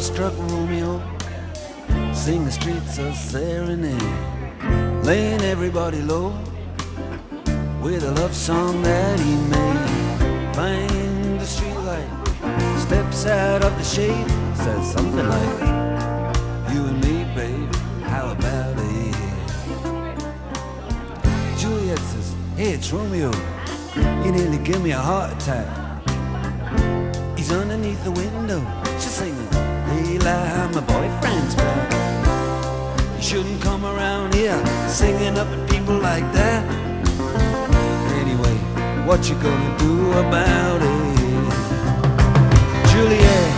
love-struck Romeo sing the streets a serenade, laying everybody low with a love song that he made. Find the streetlight, steps out of the shade, says something like, you and me, babe, how about it? Juliet says, hey, it's Romeo, you nearly give me a heart attack. He's underneath the window, she's singing, hey, lie, my boyfriend's back. You shouldn't come around here singing up at people like that. Anyway, what you gonna do about it? Juliet,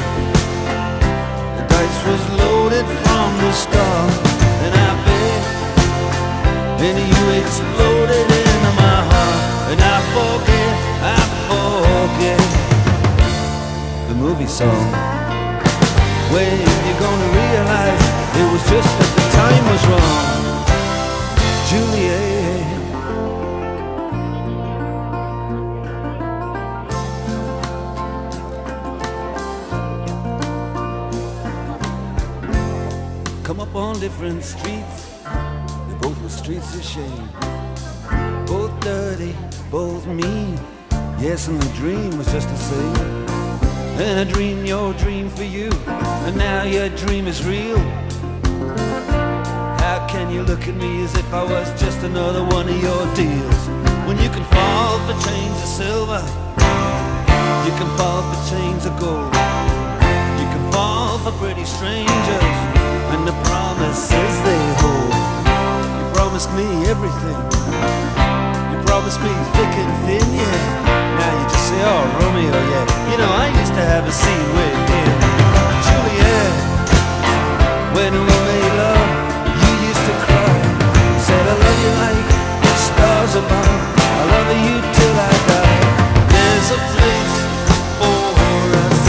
the dice was loaded from the start, and I bet, and you exploded into my heart, and I forget the movie song. When you're gonna realize it was just that the time was wrong, Juliet. Come up on different streets, they both were streets of shame, both dirty, both mean, yes, and the dream was just the same. And I dreamed your dream for you, and now your dream is real. How can you look at me as if I was just another one of your deals? When you can fall for chains of silver, you can fall for chains of gold, you can fall for pretty strangers and the promises they hold. You promised me everything, you promised me thick and thin, yeah. Now you just say, oh, Romeo, yeah. You know, I used to have a scene with him. Juliet, when we made love, you used to cry. You said, I love you like the stars above, I love you till I die. There's a place for us.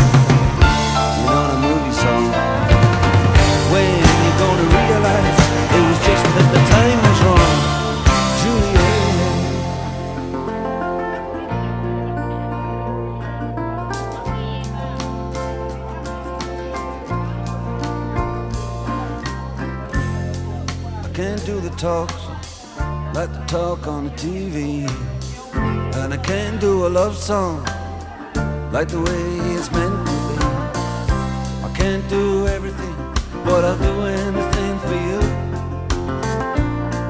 You know the movie song. When you're gonna realize it was just that the time was wrong, Juliet. Can't do the talks like the talk on the TV, and I can't do a love song like the way it's meant to be. I can't do everything, but I'll do anything for you.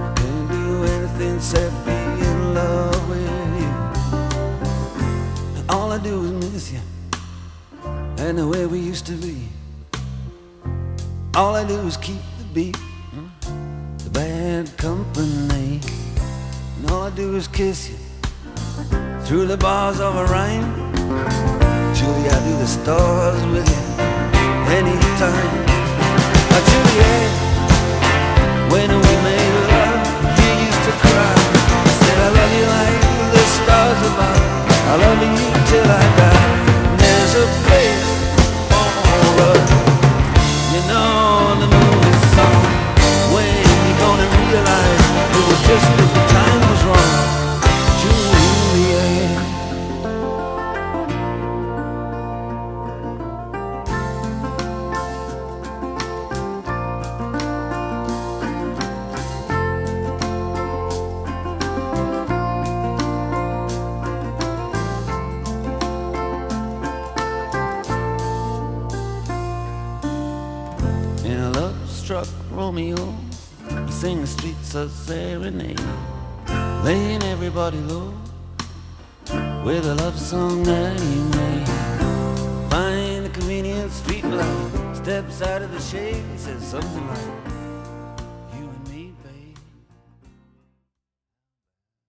I can't do anything except be in love with you. And all I do is miss you and the way we used to be. All I do is keep the beat, bad company, and all I do is kiss you through the bars of a rhyme. Julie, I do the stars with you anytime. Juliet, when we made love, you used to cry. You said, I love you like the stars above, I love you till I die. And there's a place for us, you know the movie song. When gonna realize it was just that the time was wrong, Juliet. In a love-struck Romeo, he sing the streets a serenade, laying everybody low with a love song that he made. Find the convenient street light, steps out of the shade, he says something like,